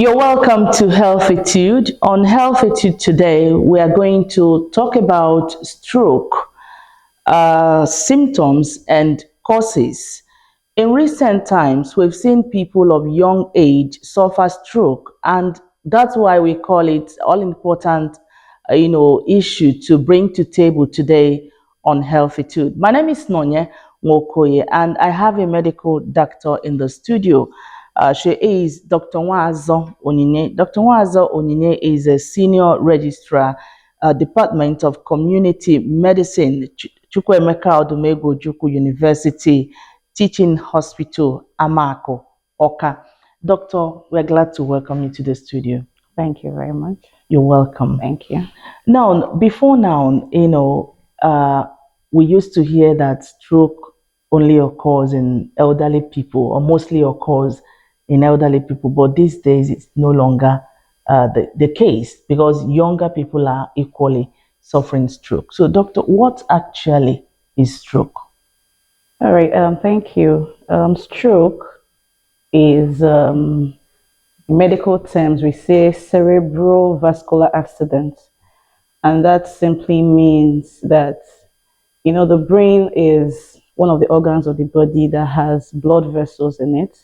You're welcome to Healthitude. On Healthitude today, we are going to talk about stroke, symptoms, and causes. In recent times, we've seen people of young age suffer stroke, and that's why we call it all important, issue to bring to table today on Healthitude. My name is Nonye Nwokoye, and I have a medical doctor in the studio. She is Dr. Nwazo Onyinye. Dr. Nwazo Onyinye is a senior registrar, Department of Community Medicine, Chukwuemeka Odumegwu Ojukwu University, Teaching Hospital, Amako, Oka. Doctor, we're glad to welcome you to the studio. Thank you very much. You're welcome. Thank you. Now, before now, we used to hear that stroke only occurs in elderly people, or mostly occurs in elderly people, but these days it's no longer the case because younger people are equally suffering stroke. So, doctor, what actually is stroke? All right. Thank you. Stroke is medical terms. We say cerebral vascular accident, and that simply means that the brain is one of the organs of the body that has blood vessels in it.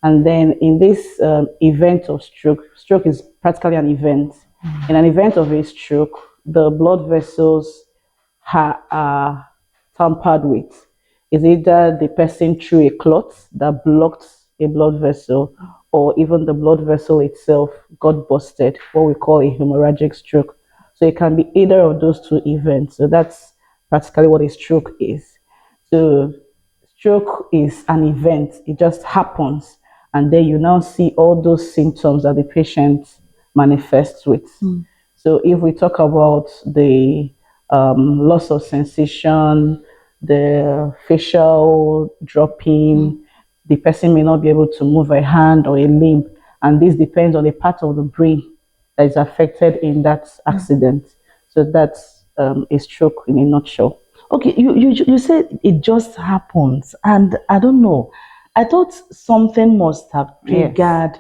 And then in this event of stroke is practically an event. In an event of a stroke, the blood vessels are tampered with. Is either the person threw a clot that blocked a blood vessel, or even the blood vessel itself got busted, what we call a hemorrhagic stroke. So it can be either of those two events. So that's practically what a stroke is. So stroke is an event, it just happens, and then you now see all those symptoms that the patient manifests with. So if we talk about the loss of sensation, the facial dropping, the person may not be able to move a hand or a limb, and this depends on the part of the brain that is affected in that accident. So that's a stroke in a nutshell. Okay, you said it just happens, and I don't know. I thought something must have triggered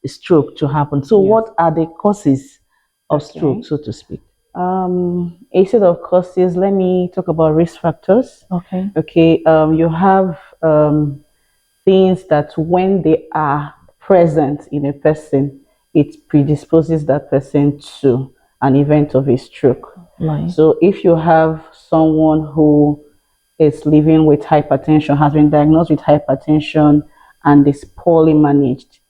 a stroke to happen. So, what are the causes of stroke, so to speak? A set of causes. Let me talk about risk factors. Okay. Okay. You have things that when they are present in a person, it predisposes that person to an event of a stroke. Right. So if you have someone who is living with hypertension, has been diagnosed with hypertension and is poorly managed,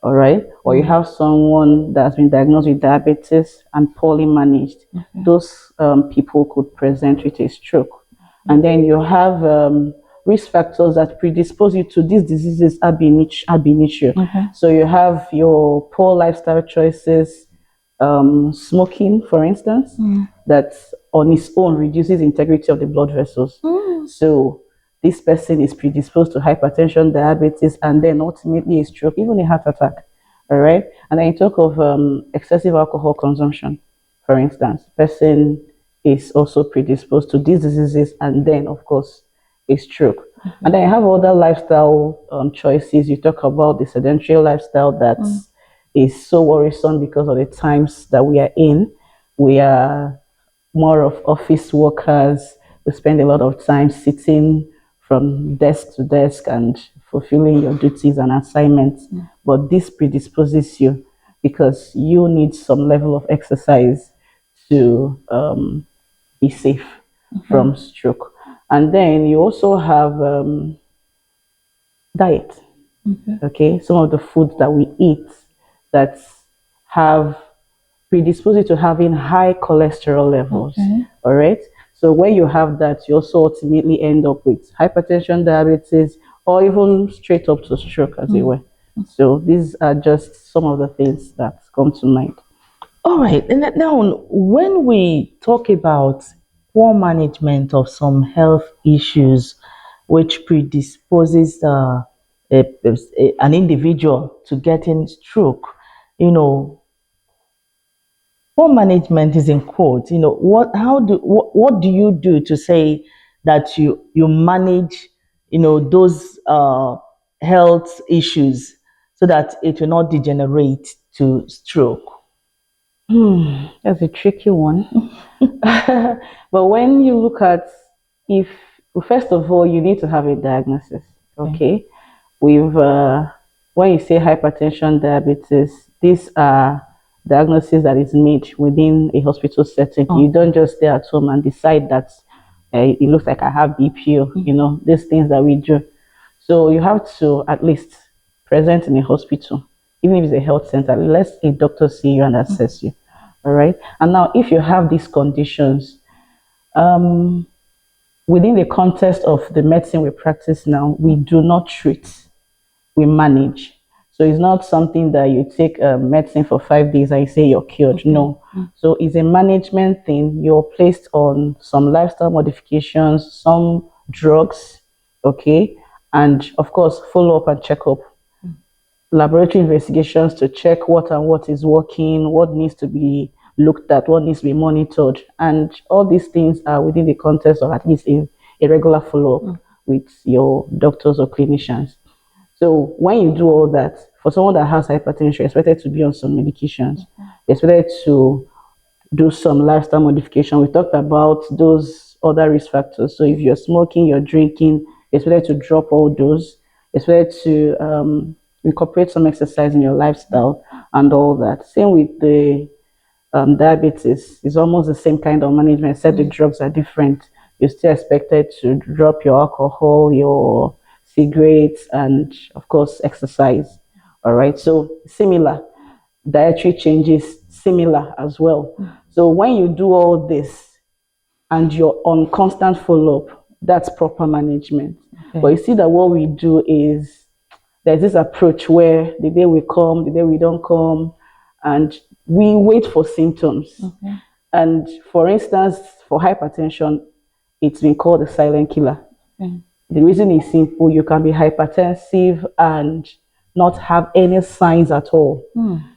all right, or you have someone that's been diagnosed with diabetes and poorly managed, those people could present with a stroke. And then you have risk factors that predispose you to these diseases ab initio. So you have your poor lifestyle choices, smoking, for instance, that on its own reduces integrity of the blood vessels. So this person is predisposed to hypertension, diabetes, and then ultimately a stroke, even a heart attack. All right. And then you talk of excessive alcohol consumption, for instance. Person is also predisposed to these diseases, and then, of course, a stroke. And then you have other lifestyle choices. You talk about the sedentary lifestyle that is so worrisome because of the times that we are in. We are more of office workers. We spend a lot of time sitting from desk to desk and fulfilling your duties and assignments. But this predisposes you because you need some level of exercise to be safe from stroke. And then you also have diet. Okay, some of the foods that we eat that have predispose you to having high cholesterol levels. All right. So when you have that, you also ultimately end up with hypertension, diabetes, or even straight up to stroke, as it were. So these are just some of the things that come to mind. All right. And now, when we talk about poor management of some health issues, which predisposes an individual to getting stroke, poor management is in quotes. What do you do to say that you manage, those health issues so that it will not degenerate to stroke? That's a tricky one. But when you look at, if first of all you need to have a diagnosis, Okay. okay? With when you say hypertension, diabetes, these are diagnoses that is made within a hospital setting. Oh. You don't just stay at home and decide that it looks like I have BP, you know, these things that we do. So you have to at least present in a hospital, even if it's a health center, let a doctor see you and assess you. All right. And now, if you have these conditions, within the context of the medicine we practice now, we do not treat, we manage. So it's not something that you take medicine for 5 days and you say you're cured. No. So it's a management thing. You're placed on some lifestyle modifications, some drugs, okay, and of course follow up and check up, laboratory investigations to check what and what is working, what needs to be looked at, what needs to be monitored. And all these things are within the context of at least a regular follow up with your doctors or clinicians. So when you do all that, for someone that has hypertension, you're expected to be on some medications. You're expected to do some lifestyle modification. We talked about those other risk factors. So if you're smoking, you're drinking, it's better to drop all those. It's better to incorporate some exercise in your lifestyle and all that. Same with the diabetes. It's almost the same kind of management, except the drugs are different. You're still expected to drop your alcohol, your cigarettes, and of course, exercise. All right. So similar dietary changes, similar as well. So when you do all this and you're on constant follow-up, that's proper management. Okay. But you see that what we do is there's this approach where the day we come, the day we don't come, and we wait for symptoms. Okay. And for instance, for hypertension, it's been called a silent killer. Okay. The reason is simple: you can be hypertensive and not have any signs at all.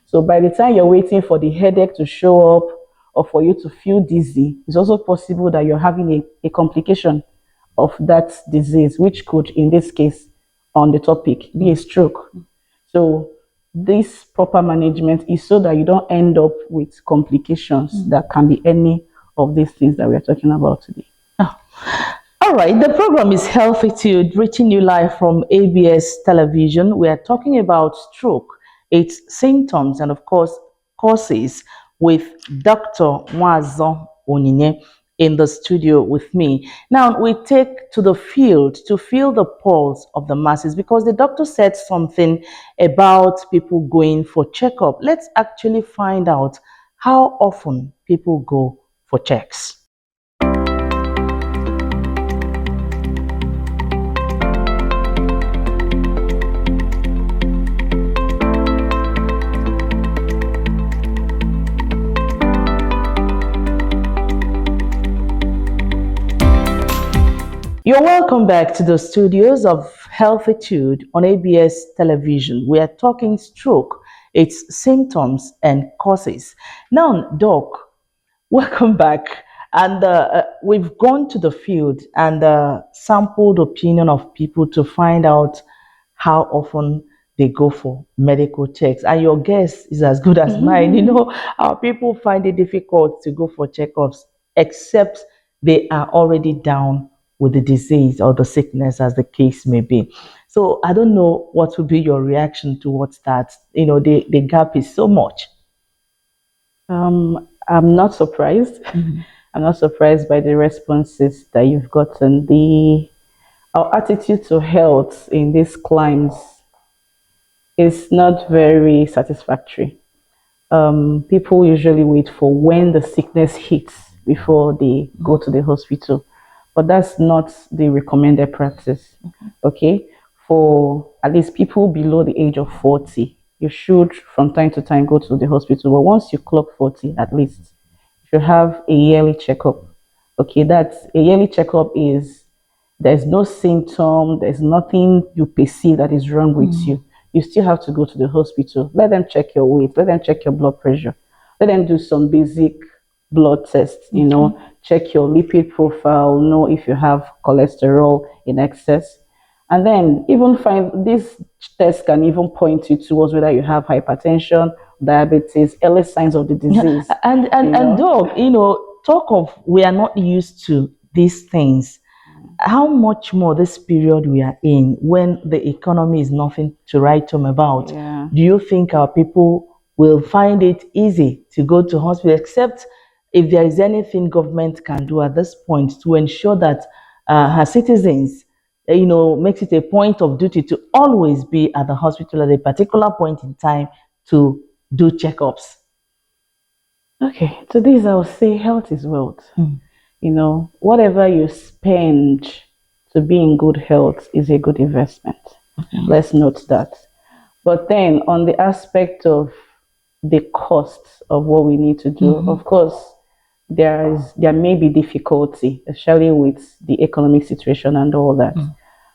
So by the time you're waiting for the headache to show up or for you to feel dizzy, it's also possible that you're having a complication of that disease, which could, in this case, on the topic, be a stroke. So this proper management is so that you don't end up with complications that can be any of these things that we are talking about today. Oh. All right, the program is Healthitude, reaching you live from ABS television. We are talking about stroke, its symptoms, and of course, causes with Dr. Mwazo Onyinye in the studio with me. Now, we take to the field to feel the pulse of the masses because the doctor said something about people going for checkup. Let's actually find out how often people go for checks. You're welcome back to the studios of Healthitude on ABS television. We are talking stroke, its symptoms and causes. Now, Doc, welcome back. And we've gone to the field and sampled opinion of people to find out how often they go for medical checks. And your guess is as good as mine. You know, our people find it difficult to go for checkups, except they are already down with the disease or the sickness, as the case may be. So I don't know what would be your reaction towards that. You know, the gap is so much. I'm not surprised. I'm not surprised by the responses that you've gotten. Our attitude to health in these climes is not very satisfactory. People usually wait for when the sickness hits before they go to the hospital, but that's not the recommended practice. Okay, for at least people below the age of 40, you should from time to time go to the hospital. But once you clock 40, at least you should have a yearly checkup. Okay, that's a yearly checkup is there's no symptom, there's nothing you perceive that is wrong with you. You still have to go to the hospital. Let them check your weight, let them check your blood pressure, let them do some basic blood tests, you know, check your lipid profile, know if you have cholesterol in excess. And then even find this test can even point you towards whether you have hypertension, diabetes, early signs of the Yeah, disease. and dog, talk of we are not used to these things. How much more this period we are in when the economy is nothing to write home about? Yeah. Do you think our people will find it easy to go to hospital, except if there is anything government can do at this point to ensure that her citizens, makes it a point of duty to always be at the hospital at a particular point in time to do checkups? Okay, to this I would say health is wealth. Mm. Whatever you spend to be in good health is a good investment. Let's note that. But then on the aspect of the costs of what we need to do, of course, there may be difficulty, especially with the economic situation and all that.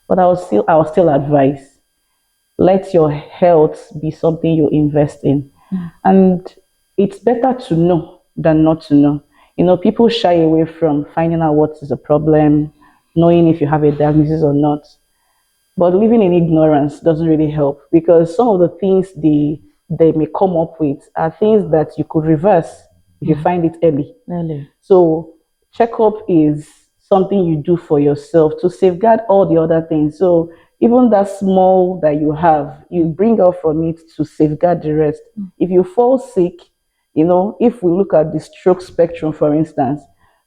But I will still advise, let your health be something you invest in. And it's better to know than not to know. People shy away from finding out what is a problem, knowing if you have a diagnosis or not. But living in ignorance doesn't really help, because some of the things they may come up with are things that you could reverse if you find it early. Really? So checkup is something you do for yourself to safeguard all the other things. So even that small that you have, you bring out from it to safeguard the rest. If you fall sick, if we look at the stroke spectrum, for instance,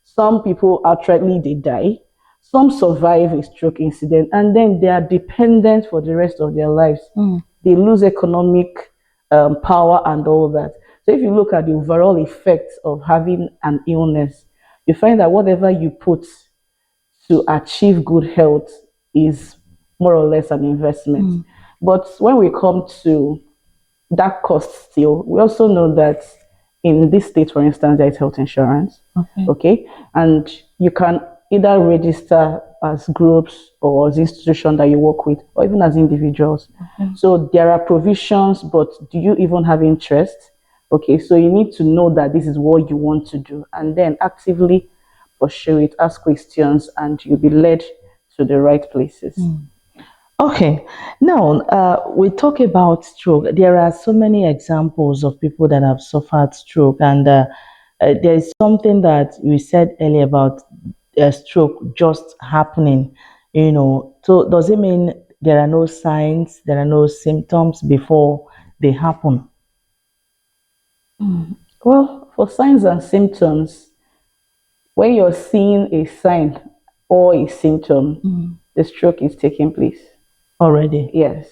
some people outrightly they die, some survive a stroke incident, and then they are dependent for the rest of their lives. They lose economic power and all that. So if you look at the overall effects of having an illness, you find that whatever you put to achieve good health is more or less an investment. But when we come to that cost still, we also know that in this state, for instance, there is health insurance. Okay. Okay. And you can either register as groups or as institution that you work with, or even as individuals. So there are provisions, but do you even have interest? Okay, so you need to know that this is what you want to do and then actively pursue it, ask questions, and you'll be led to the right places. Okay, now we talk about stroke. There are so many examples of people that have suffered stroke, and there is something that we said earlier about stroke just happening. So does it mean there are no signs, there are no symptoms before they happen? Well, for signs and symptoms, when you're seeing a sign or a symptom, the stroke is taking place. Already? Yes.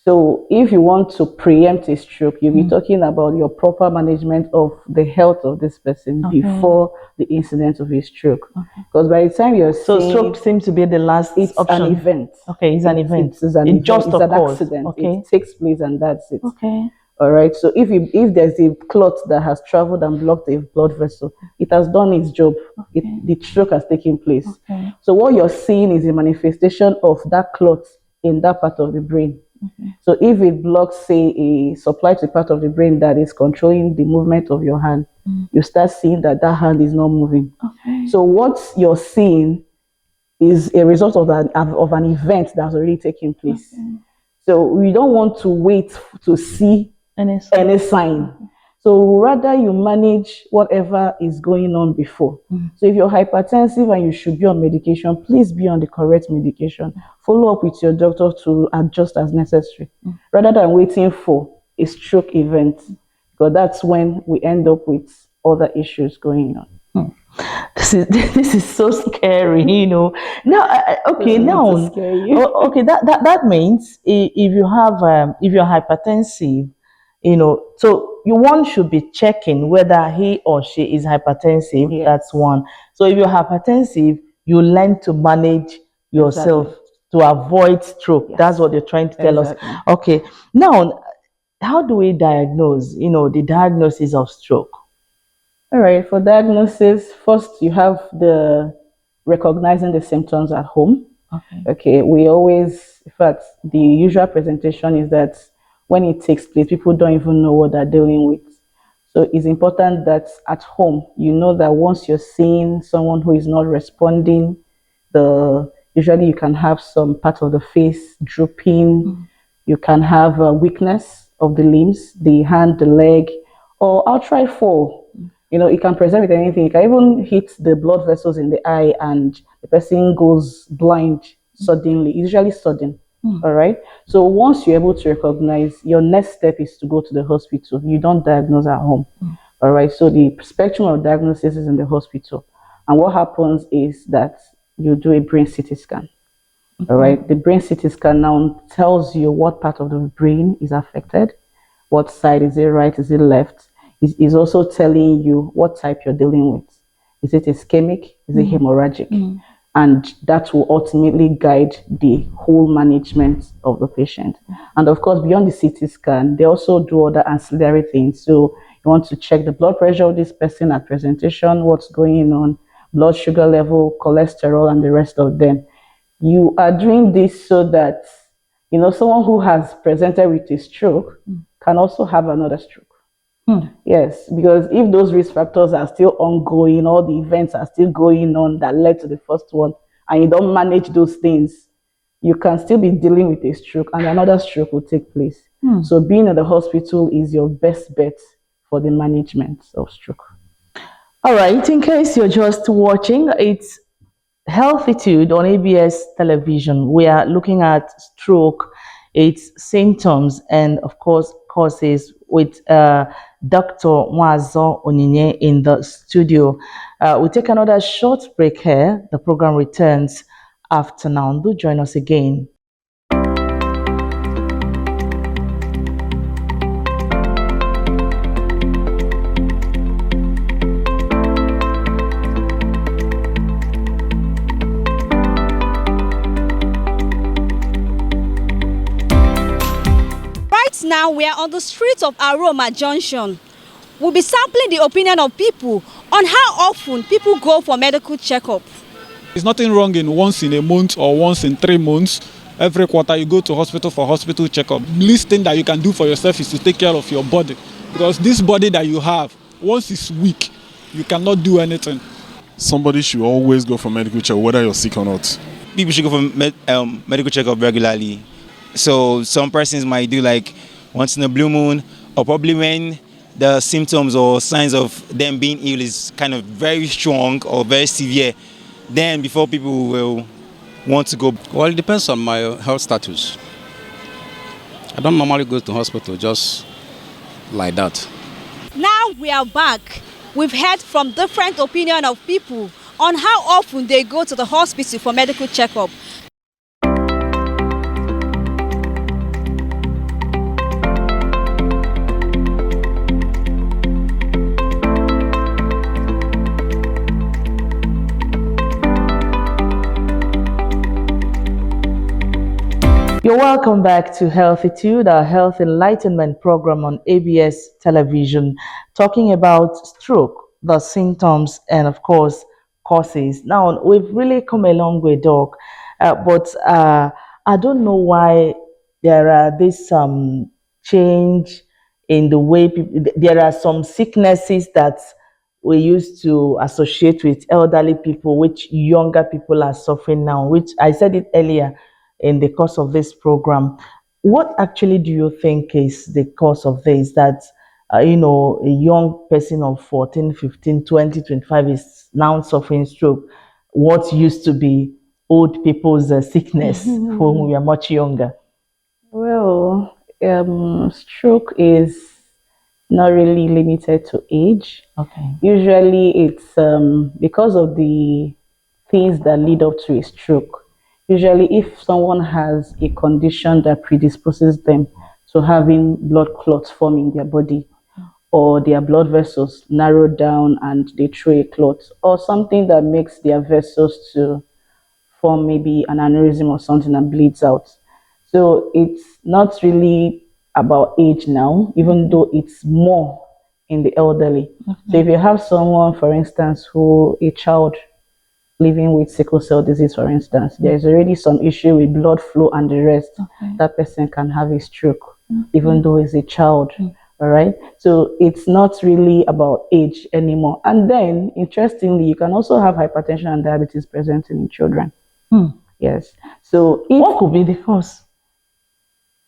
So if you want to preempt a stroke, you'll be talking about your proper management of the health of this person before the incident of a stroke. Because by the time you're So seeing stroke seems to be the last it's option. an event. Okay, it's an event. It's an It event. just It's an occurs. accident. Okay. It takes place and that's it. Okay. All right. So if there's a clot that has traveled and blocked a blood vessel, it has done its job. The stroke has taken place. Okay. So what you're seeing is a manifestation of that clot in that part of the brain. So if it blocks, say, a supply to part of the brain that is controlling the movement of your hand, you start seeing that that hand is not moving. Okay. So what you're seeing is a result of an event that's already taken place. So we don't want to wait to see any sign. So rather you manage whatever is going on before. So if you're hypertensive and you should be on medication, please be on the correct medication. Follow up with your doctor to adjust as necessary, rather than waiting for a stroke event, because that's when we end up with other issues going on. This is so scary. Now, okay, Doesn't mean now, to scare you. okay, that means if you have if you're hypertensive, so one should be checking whether he or she is hypertensive. Yes. That's one. So if you're hypertensive, you learn to manage yourself Exactly. to avoid stroke. Yes. That's what you're trying to tell Exactly. us. Okay, now, how do we diagnose? The diagnosis of stroke. All right, for diagnosis, first you have the recognizing the symptoms at home. Okay. Okay, in fact, the usual presentation is that when it takes place, people don't even know what they're dealing with. So it's important that at home, you know that once you're seeing someone who is not responding, the Usually, you can have some part of the face drooping. You can have a weakness of the limbs, the hand, the leg, or outright fall. It can present with anything. It can even hit the blood vessels in the eye and the person goes blind suddenly, usually sudden. All right. So once you're able to recognize, your next step is to go to the hospital. You don't diagnose at home. All right. So the spectrum of diagnosis is in the hospital. And what happens is that you do a brain CT scan. All right. The brain CT scan now tells you what part of the brain is affected, what side is it, right, is it left. Is also telling you what type you're dealing with. Is it ischemic? Is it hemorrhagic? And that will ultimately guide the whole management of the patient. And of course, beyond the CT scan, they also do other ancillary things. So you want to check the blood pressure of this person at presentation, what's going on, blood sugar level, cholesterol, and the rest of them. You are doing this so that someone who has presented with a stroke can also have another stroke. Yes, because if those risk factors are still ongoing, all the events are still going on that led to the first one, and you don't manage those things, you can still be dealing with a stroke and another stroke will take place. So being at the hospital is your best bet for the management of stroke. All right, in case you're just watching, it's Healthitude on ABS television. We are looking at stroke, its symptoms, and of course, causes with Dr. Mwazo Onyinye in the studio. We'll take another short break here. The program returns after now. Do join us again. Right now, we are on the streets of Aroma Junction. We'll be sampling the opinion of people on how often people go for medical checkup. There's nothing wrong in once in a month or once in 3 months. Every quarter you go to hospital for hospital checkup. Least thing that you can do for yourself is to take care of your body. Because this body that you have, once it's weak, you cannot do anything. Somebody should always go for medical checkup, whether you're sick or not. People should go for medical checkup regularly. So some persons might do like once in a blue moon, or probably when the symptoms or signs of them being ill is kind of very strong or very severe, then before people will want to go. Well, it depends on my health status. I don't normally go to hospital just like that. Now we are back. We've heard from different opinion of people on how often they go to the hospital for medical checkup. You're welcome back to Healthitude, our health enlightenment program on ABS television, talking about stroke, the symptoms, and of course, causes. Now, we've really come a long way, Doc, but I don't know why there are this change in the way people, there are some sicknesses that we used to associate with elderly people, which younger people are suffering now, which I said it earlier in the course of this program. What actually do you think is the cause of this? That, a young person of 14, 15, 20, 25 is now suffering stroke. What used to be old people's sickness when we were much younger? Well, stroke is not really limited to age. Okay. Usually, it's because of the things that lead up to a stroke. Usually, if someone has a condition that predisposes them to having blood clots form in their body, or their blood vessels narrow down and they throw a clot, or something that makes their vessels to form maybe an aneurysm or something and bleeds out. So it's not really about age now, even though it's more in the elderly. So if you have someone, for instance, a child living with sickle cell disease, for instance, there is already some issue with blood flow and the rest. That person can have a stroke, even though it's a child. All right. So it's not really about age anymore. And then, interestingly, you can also have hypertension and diabetes present in children. Yes. So if What could be the cause?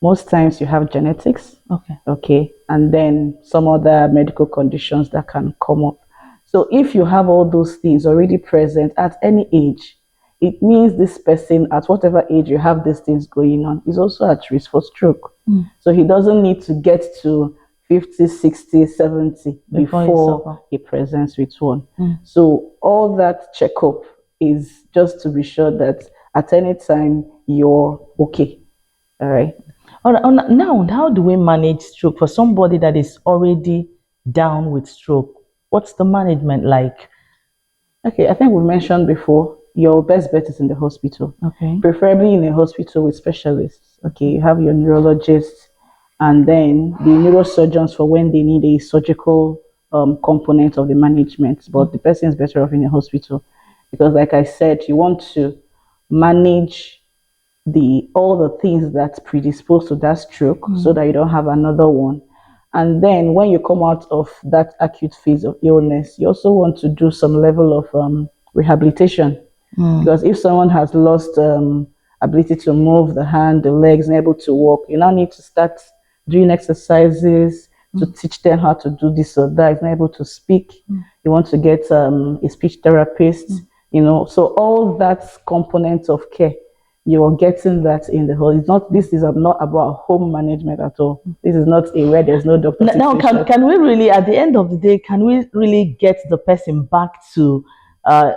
most times you have genetics, Okay. okay, and then some other medical conditions that can come up. So if you have all those things already present at any age, it means this person at whatever age you have these things going on is also at risk for stroke. So he doesn't need to get to 50, 60, 70 Before you suffer. before he presents with one. So all that checkup is just to be sure that at any time you're okay. All right. All right, now, how do we manage stroke for somebody that is already down with stroke? What's the management like? Okay, I think we mentioned before your best bet is in the hospital, Okay. preferably in a hospital with specialists. Okay, you have your neurologists and then the neurosurgeons for when they need a surgical component of the management. But the person is better off in a hospital because, like I said, you want to manage the all the things that predispose to that stroke so that you don't have another one. And then when you come out of that acute phase of illness, you also want to do some level of rehabilitation because if someone has lost ability to move the hand, the legs, and able to walk, you now need to start doing exercises to teach them how to do this or that. Is not able to speak, you want to get a speech therapist, you know. So all that components of care, you're getting that in the whole. It's not. This is not about home management at all. This is not a where there's no doctor. Now, can we really, at the end of the day, can we really get the person back to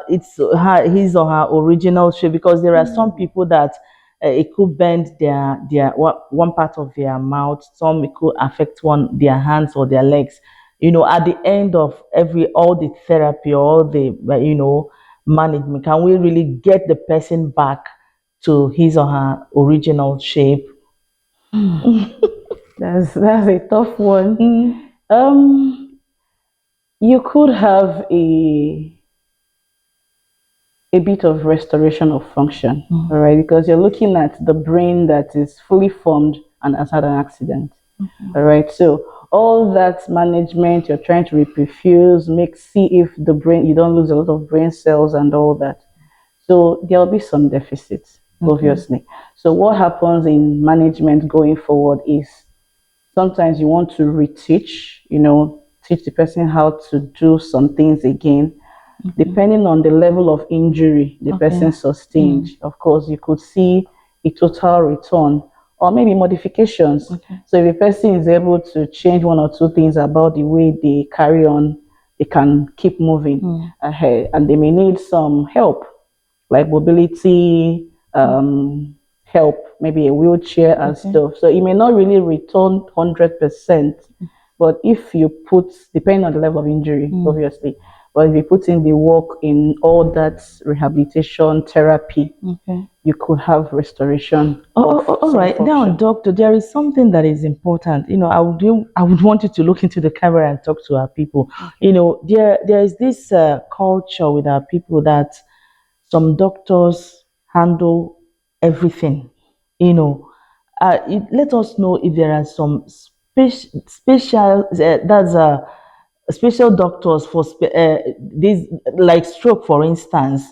his or her original shape? Because there are some people that it could bend one part of their mouth. Some it could affect their hands or their legs. At the end of all the therapy, all the management, can we really get the person back to his or her original shape? That's a tough one. You could have a bit of restoration of function, all right, because you're looking at the brain that is fully formed and has had an accident, all right. So all that management, you're trying to reperfuse, see if the brain, you don't lose a lot of brain cells and all that. So there'll be some deficits, obviously. So what happens in management going forward is sometimes you want to reteach, teach the person how to do some things again, depending on the level of injury the person sustained. Of course, you could see a total return or maybe modifications. So if a person is able to change one or two things about the way they carry on, they can keep moving ahead, and they may need some help like mobility, help, maybe a wheelchair and stuff. So it may not really return 100%, but if you put, depending on the level of injury, obviously, but if you put in the work in all that rehabilitation therapy, you could have restoration. All right. Now, doctor, there is something that is important. I would want you to look into the camera and talk to our people. There is this culture with our people that some doctors handle everything. Let us know if there are some special special doctors for this, like stroke, for instance.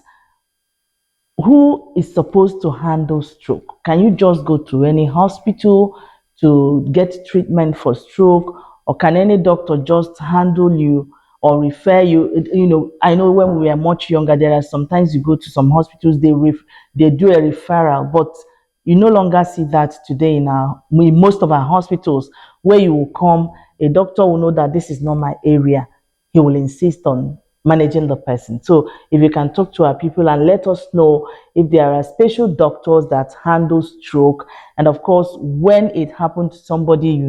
Who is supposed to handle stroke? Can you just go to any hospital to get treatment for stroke, or can any doctor just handle you or refer you? I know when we were much younger, there are sometimes you go to some hospitals, they do a referral, but you no longer see that today in most of our hospitals, where you will come, a doctor will know that this is not my area. He will insist on managing the person. So if you can talk to our people and let us know if there are special doctors that handle stroke, and of course, when it happened to somebody,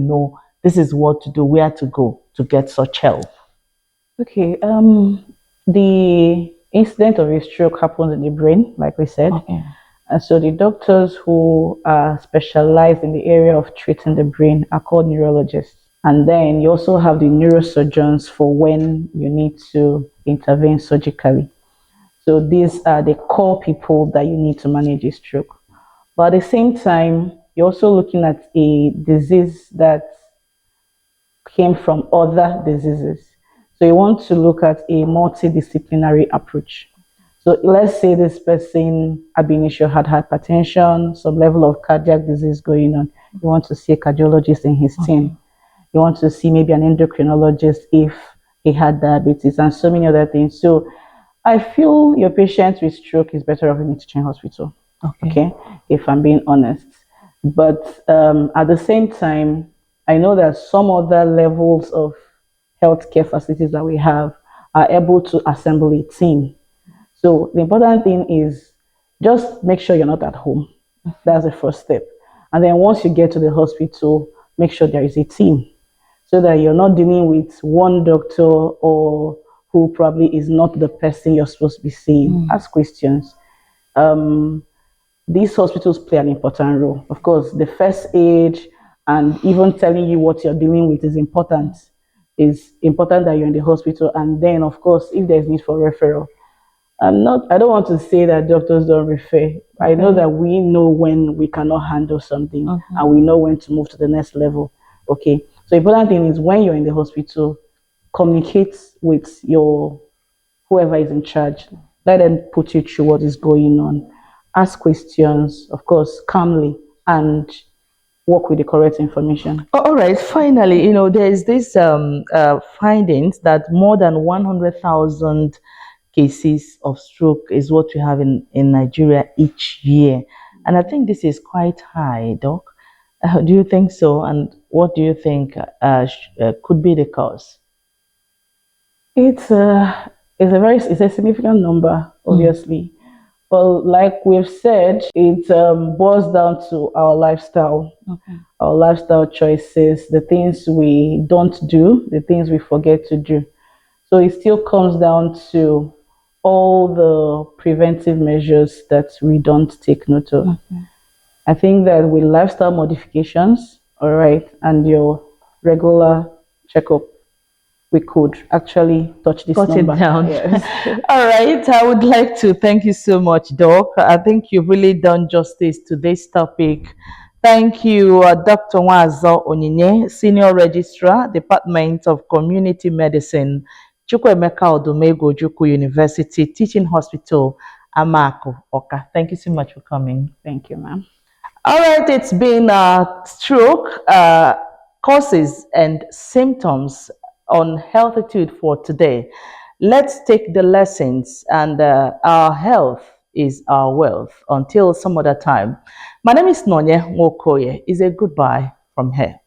this is what to do, where to go to get such help. Okay. The incident of a stroke happens in the brain, like we said. Okay. And so the doctors who are specialized in the area of treating the brain are called neurologists. And then you also have the neurosurgeons for when you need to intervene surgically. So these are the core people that you need to manage a stroke. But at the same time, you're also looking at a disease that came from other diseases. So you want to look at a multidisciplinary approach. So let's say this person ab initio had hypertension, some level of cardiac disease going on. You want to see a cardiologist in his team. You want to see maybe an endocrinologist if he had diabetes and so many other things. So I feel your patient with stroke is better off in a teaching hospital. Okay, if I'm being honest. But at the same time, I know that some other levels of healthcare facilities that we have are able to assemble a team. So the important thing is just make sure you're not at home. That's the first step. And then once you get to the hospital, make sure there is a team so that you're not dealing with one doctor or who probably is not the person you're supposed to be seeing. Ask questions. Um, these hospitals play an important role. Of course, the first aid and even telling you what you're dealing with is important. It's important that you're in the hospital, and then, of course, if there's need for referral, I don't want to say that doctors don't refer. I know that we know when we cannot handle something and we know when to move to the next level. Okay. So important thing is when you're in the hospital, communicate with your whoever is in charge. Let them put you through what is going on. Ask questions, of course, calmly, and work with the correct information. All right. Finally, there's this findings that more than 100,000 cases of stroke is what we have in Nigeria each year, and I think this is quite high, Doc. Do you think so? And what do you think could be the cause? It's a significant number, obviously. But like we've said, it boils down to our lifestyle, our lifestyle choices, the things we don't do, the things we forget to do. So it still comes down to all the preventive measures that we don't take note of. I think that with lifestyle modifications, all right, and your regular checkup, we could actually touch this Cut number. it down. Yes. All right. I would like to thank you so much, Doc. I think you've really done justice to this topic. Thank you, Dr. Wazo Onyinye, Senior Registrar, Department of Community Medicine, Chukwemeka Odumego Juku University Teaching Hospital, Amako, Oka. Thank you so much for coming. Thank you, ma'am. All right, it's been stroke causes and symptoms on Healthitude for today. Let's take the lessons, and our health is our wealth. Until some other time. My name is Nonye Wokoye. Is a goodbye from here.